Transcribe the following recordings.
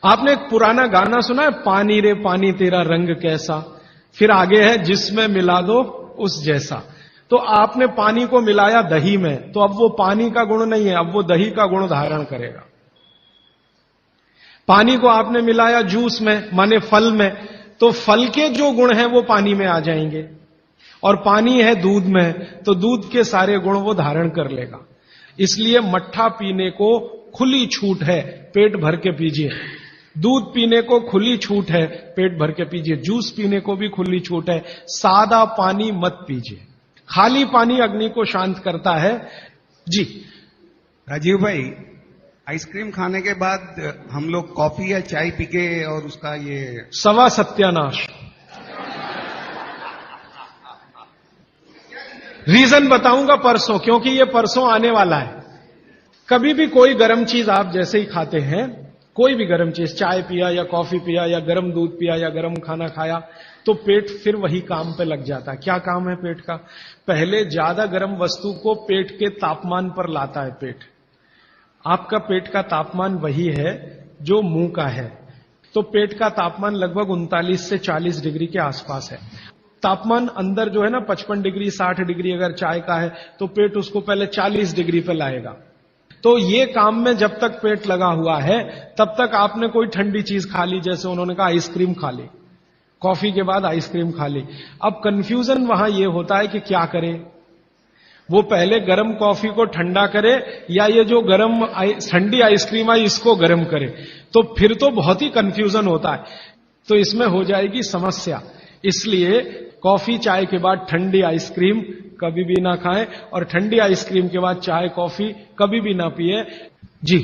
आपने एक पुराना गाना सुना है, पानी रे पानी तेरा रंग कैसा, फिर आगे है जिसमें मिला दो उस जैसा। तो आपने पानी को मिलाया दही में, तो अब वो पानी का गुण नहीं है, अब वो दही का गुण धारण करेगा। पानी को आपने मिलाया जूस में, माने फल में, तो फल के जो गुण हैं वो पानी में आ जाएंगे। और पानी है दूध में, तो दूध के सारे गुण वो धारण कर लेगा। इसलिए मट्ठा पीने को खुली छूट है, पेट भर के पीजिए। दूध पीने को खुली छूट है, पेट भर के पीजिए। जूस पीने को भी खुली छूट है, सादा पानी मत पीजिए। खाली पानी अग्नि को शांत करता है। जी राजीव भाई, आइसक्रीम खाने के बाद हम लोग कॉफी या चाय पी के और उसका ये सवा सत्यानाश। रीजन बताऊंगा परसों, क्योंकि ये परसों आने वाला है। कभी भी कोई गर्म चीज आप जैसे ही खाते हैं, कोई भी गर्म चीज, चाय पिया या कॉफी पिया या गर्म दूध पिया या गर्म खाना खाया, तो पेट फिर वही काम पे लग जाता है। क्या काम है पेट का? पहले ज्यादा गर्म वस्तु को पेट के तापमान पर लाता है पेट। आपका पेट का तापमान वही है जो मुंह का है, तो पेट का तापमान लगभग 39 से 40 डिग्री के आसपास है। तापमान अंदर जो है ना 55 डिग्री 60 डिग्री अगर चाय का है, तो पेट उसको पहले 40 डिग्री पे लाएगा। तो ये काम में जब तक पेट लगा हुआ है, तब तक आपने कोई ठंडी चीज खा ली, जैसे उन्होंने कहा आइसक्रीम खा ली, कॉफी के बाद आइसक्रीम खा ली। अब कंफ्यूजन वहां ये होता है कि क्या करें, वो पहले गर्म कॉफी को ठंडा करे या ये जो गर्म ठंडी आइसक्रीम आई इसको गर्म करे, तो फिर तो बहुत ही कंफ्यूजन होता है। तो इसमें हो जाएगी समस्या। इसलिए कॉफी चाय के बाद ठंडी आइसक्रीम कभी भी ना खाएं, और ठंडी आइसक्रीम के बाद चाय कॉफी कभी भी ना पिए। जी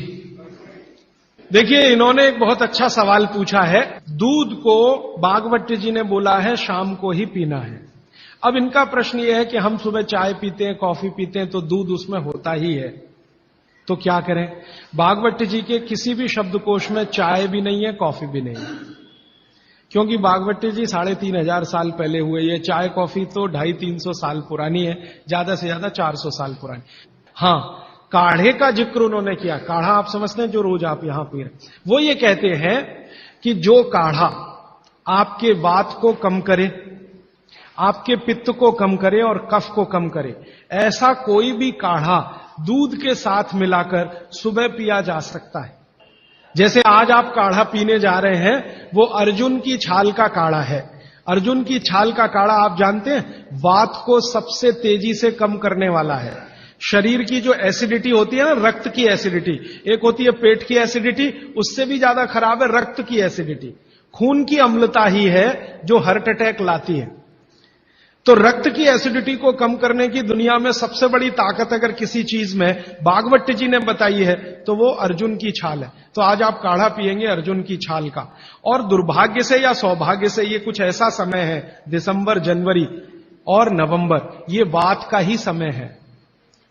देखिए, इन्होंने एक बहुत अच्छा सवाल पूछा है। दूध को बागवती जी ने बोला है शाम को ही पीना है। अब इनका प्रश्न यह है कि हम सुबह चाय पीते हैं, कॉफी पीते हैं, तो दूध उसमें होता ही है, तो क्या करें? बागवती जी के किसी भी शब्दकोश में चाय भी नहीं है, कॉफी भी नहीं है, क्योंकि बागवती जी 3500 साल पहले हुए। ये चाय कॉफी तो 250-300 साल पुरानी है, ज्यादा से ज्यादा 400 साल पुरानी। हां, काढ़े का जिक्र उन्होंने किया। काढ़ा आप समझते हैं, जो रोज आप यहां पी रहे, वो ये कहते हैं कि जो काढ़ा आपके वात को कम करे, आपके पित्त को कम करे और कफ को कम करे, ऐसा कोई भी काढ़ा दूध के साथ मिलाकर सुबह पिया जा सकता है। जैसे आज आप काढ़ा पीने जा रहे हैं, वो अर्जुन की छाल का काढ़ा है। अर्जुन की छाल का काढ़ा आप जानते हैं, वात को सबसे तेजी से कम करने वाला है। शरीर की जो एसिडिटी होती है ना, रक्त की एसिडिटी, एक होती है पेट की एसिडिटी, उससे भी ज्यादा खराब है रक्त की एसिडिटी। खून की अम्लता ही है जो हार्ट अटैक लाती है। तो रक्त की एसिडिटी को कम करने की दुनिया में सबसे बड़ी ताकत अगर किसी चीज में बागवती जी ने बताई है, तो वो अर्जुन की छाल है। तो आज आप काढ़ा पिएंगे अर्जुन की छाल का। और दुर्भाग्य से या सौभाग्य से ये कुछ ऐसा समय है, दिसंबर, जनवरी और नवंबर, ये वात का ही समय है।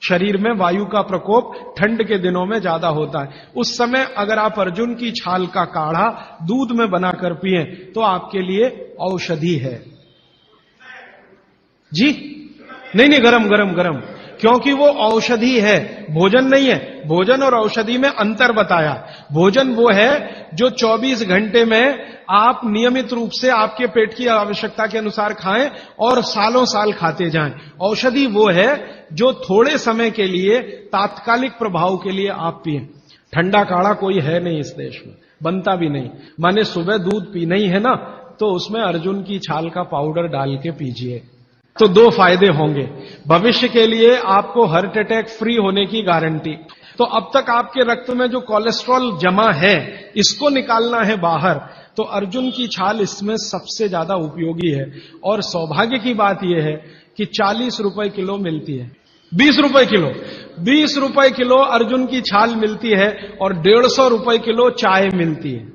शरीर में वायु का प्रकोप ठंड के दिनों में ज्यादा होता है। उस समय अगर आप अर्जुन की छाल का काढ़ा दूध में बनाकर पिए, तो आपके लिए औषधि है। जी नहीं, गरम गरम गरम, क्योंकि वो औषधि है, भोजन नहीं है। भोजन और औषधि में अंतर बताया। भोजन वो है जो 24 घंटे में आप नियमित रूप से आपके पेट की आवश्यकता के अनुसार खाएं और सालों साल खाते जाएं। औषधि वो है जो थोड़े समय के लिए, तात्कालिक प्रभाव के लिए आप पिए। ठंडा काढ़ा कोई है नहीं इस देश में, बनता भी नहीं। माने सुबह दूध पीना ही है ना, तो उसमें अर्जुन की छाल का पाउडर डाल के पीजिए, तो 2 फायदे होंगे। भविष्य के लिए आपको हार्ट अटैक फ्री होने की गारंटी। तो अब तक आपके रक्त में जो कोलेस्ट्रॉल जमा है, इसको निकालना है बाहर, तो अर्जुन की छाल इसमें सबसे ज्यादा उपयोगी है। और सौभाग्य की बात यह है कि 40 रुपए किलो मिलती है, 20 रुपए किलो, 20 रुपए किलो अर्जुन की छाल मिलती है, और 150 रुपए किलो चाय मिलती है,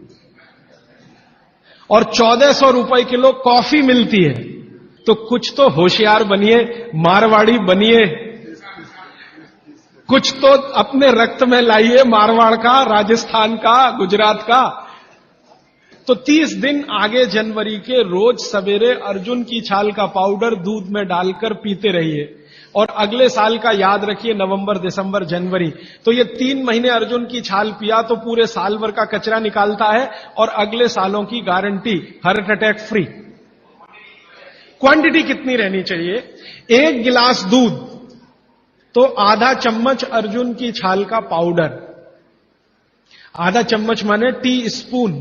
और 1400 रुपए किलो कॉफी मिलती है। तो कुछ तो होशियार बनिए, मारवाड़ी बनिए, कुछ तो अपने रक्त में लाइए, मारवाड़ का, राजस्थान का, गुजरात का। तो 30 दिन आगे जनवरी के रोज सवेरे अर्जुन की छाल का पाउडर दूध में डालकर पीते रहिए। और अगले साल का याद रखिए नवंबर, दिसंबर, जनवरी, तो ये 3 महीने अर्जुन की छाल पिया तो पूरे साल भर का कचरा निकालता है और अगले सालों की guarantee, heart attack free. Quantity कितनी रहनी चाहिए? 1 गिलास दूध तो आधा चम्मच अर्जुन की छाल का पाउडर, आधा चम्मच माने टी स्पून,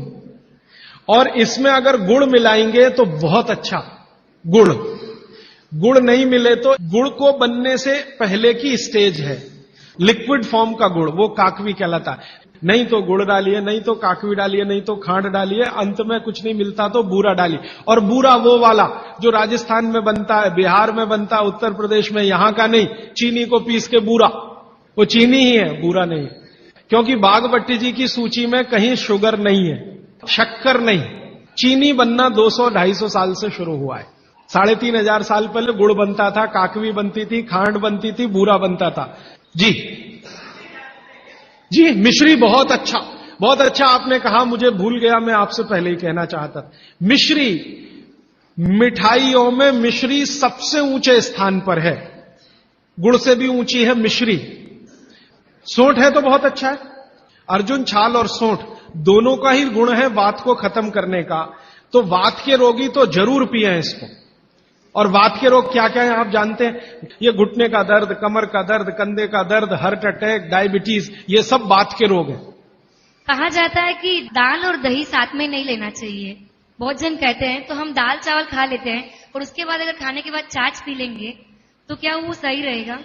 और इसमें अगर गुड़ मिलाएंगे तो बहुत अच्छा। गुड़ नहीं मिले तो गुड़ को बनने से पहले की स्टेज है, लिक्विड फॉर्म का गुड़, वो काकवी कहलाता है। नहीं तो गुड़ डालिए, नहीं तो काकवी डालिए, नहीं तो खांड डालिए, अंत में कुछ नहीं मिलता तो बूरा डालिए। और बूरा वो वाला जो राजस्थान में बनता है, बिहार में बनता है, उत्तर प्रदेश में, यहां का नहीं, चीनी को पीस के बूरा, वो चीनी ही है, बूरा नहीं है। क्योंकि बागभट्टी जी की सूची में कहीं शुगर नहीं है, शक्कर नहीं। चीनी बनना 200-250 साल से शुरू हुआ है। 3500 साल पहले गुड़ बनता था, काकवी बनती थी, खांड बनती थी, बूरा बनता था। जी मिश्री बहुत अच्छा आपने कहा, मुझे भूल गया, मैं आपसे पहले ही कहना चाहता था। मिश्री, मिठाइयों में मिश्री सबसे ऊंचे स्थान पर है, गुड़ से भी ऊंची है मिश्री। सोंठ है तो बहुत अच्छा है। अर्जुन छाल और सोंठ दोनों का ही गुण है वात को खत्म करने का, तो वात के रोगी तो जरूर पिए इसको। और वात के रोग क्या क्या है आप जानते हैं? ये घुटने का दर्द, कमर का दर्द, कंधे का दर्द, हार्ट अटैक, डायबिटीज, ये सब वात के रोग हैं। कहा जाता है कि दाल और दही साथ में नहीं लेना चाहिए। बहुत जन कहते हैं तो हम दाल चावल खा लेते हैं और उसके बाद अगर खाने के बाद छाछ पी लेंगे तो क्या वो सही रहेगा?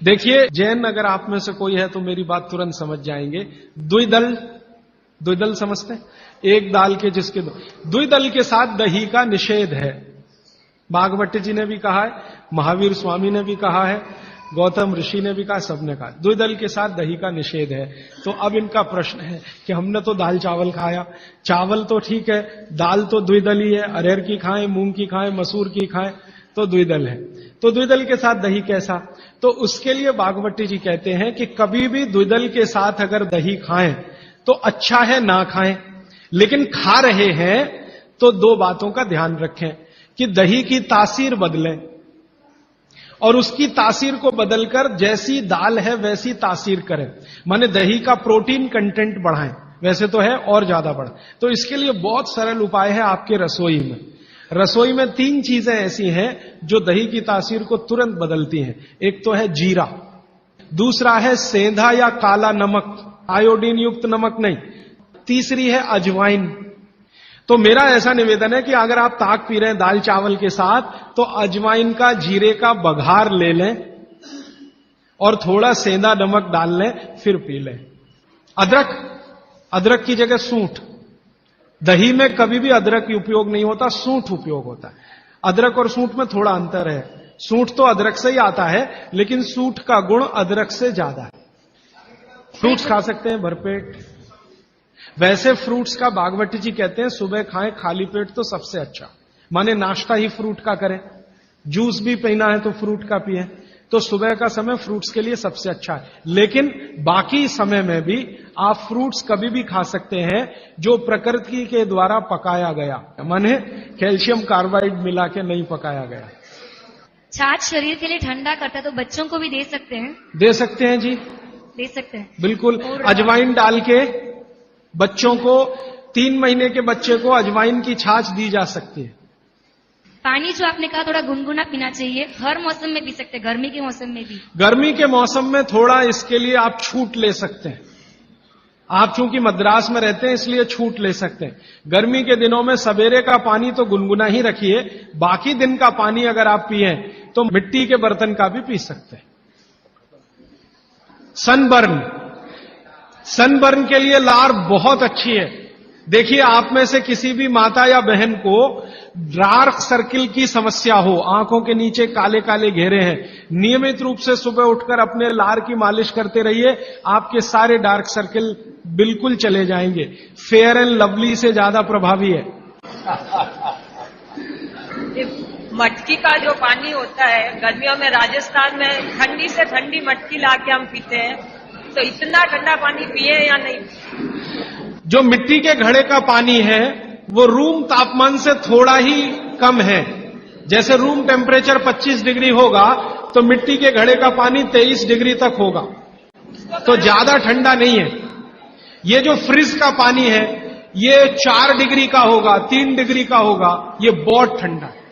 देखिए, जैन अगर आप में से कोई है तो मेरी बात तुरंत समझ जाएंगे। द्विदल समझते हैं? एक दाल के जिसके द्विदल के साथ दही का निषेध है। बागभट्टी जी ने भी कहा है, महावीर स्वामी ने भी कहा है, गौतम ऋषि ने भी कहा, सबने कहा द्विदल के साथ दही का निषेध है। तो अब इनका प्रश्न है कि हमने तो दाल चावल खाया, चावल तो ठीक है, दाल तो द्विदल ही है, अरहर की खाएं, मूंग की खाएं, मसूर की खाएं तो द्विदल है। तो द्विदल के साथ दही कैसा? तो उसके लिए बागभट्टी जी कहते हैं कि कभी भी द्विदल के साथ अगर दही खाएं तो अच्छा है ना खाएं, लेकिन खा रहे हैं तो 2 बातों का ध्यान रखें कि दही की तासीर बदले और उसकी तासीर को बदलकर जैसी दाल है वैसी तासीर करें, माने दही का प्रोटीन कंटेंट बढ़ाएं, वैसे तो है और ज्यादा बढ़े। तो इसके लिए बहुत सरल उपाय है आपके रसोई में। रसोई में 3 चीजें ऐसी हैं जो दही की तासीर को तुरंत बदलती हैं। एक तो है जीरा, दूसरा है सेंधा या काला नमक, आयोडीन युक्त नमक नहीं, तीसरी है अजवाइन। तो मेरा ऐसा निवेदन है कि अगर आप ताक पी रहे हैं दाल चावल के साथ तो अजवाइन का, जीरे का बघार ले लें और थोड़ा सेंधा नमक डाल लें, फिर पी लें। अदरक की जगह सूंठ। दही में कभी भी अदरक उपयोग नहीं होता, सूंठ उपयोग होता है। अदरक और सूंठ में थोड़ा अंतर है। सूंठ तो अदरक से ही आता है, लेकिन सूंठ का गुण अदरक से ज्यादा है। फ्रूट्स खा सकते हैं भरपेट। वैसे फ्रूट्स का बागभट्टी जी कहते हैं सुबह खाएं खाली पेट तो सबसे अच्छा, माने नाश्ता ही फ्रूट का करें। जूस भी पीना है तो फ्रूट का पिए, तो सुबह का समय फ्रूट्स के लिए सबसे अच्छा है। लेकिन बाकी समय में भी आप फ्रूट्स कभी भी खा सकते हैं जो प्रकृति के द्वारा पकाया गया, माने कैल्शियम कार्बाइड मिला के नहीं पकाया गया। छाछ शरीर के लिए ठंडा करता है तो बच्चों को भी दे सकते हैं? दे सकते हैं जी, दे सकते हैं बिल्कुल। अजवाइन डाल के बच्चों को, 3 महीने के बच्चे को अजवाइन की छाछ दी जा सकती है। पानी जो आपने कहा थोड़ा गुनगुना पीना चाहिए, हर मौसम में पी सकते हैं, गर्मी के मौसम में भी? गर्मी के मौसम में थोड़ा इसके लिए आप छूट ले सकते हैं। आप चूंकि मद्रास में रहते हैं इसलिए छूट ले सकते हैं। गर्मी के दिनों में सवेरे का पानी तो गुनगुना ही रखिए, बाकी दिन का पानी अगर आप पिए तो मिट्टी के बर्तन का भी पी सकते हैं। सनबर्न के लिए लार बहुत अच्छी है। देखिए, आप में से किसी भी माता या बहन को डार्क सर्किल की समस्या हो, आंखों के नीचे काले काले घेरे हैं, नियमित रूप से सुबह उठकर अपने लार की मालिश करते रहिए, आपके सारे डार्क सर्किल बिल्कुल चले जाएंगे। फेयर एंड लवली से ज्यादा प्रभावी है। मटकी का जो पानी होता है गर्मियों में राजस्थान में, ठंडी से ठंडी मटकी लाके हम पीते हैं, तो इतना ठंडा पानी पिए या नहीं? जो मिट्टी के घड़े का पानी है वो रूम तापमान से थोड़ा ही कम है। जैसे रूम टेम्परेचर 25 डिग्री होगा तो मिट्टी के घड़े का पानी 23 डिग्री तक होगा, तो ज्यादा ठंडा नहीं है। ये जो फ्रिज का पानी है ये 4 डिग्री का होगा, 3 डिग्री का होगा, ये बहुत ठंडा है।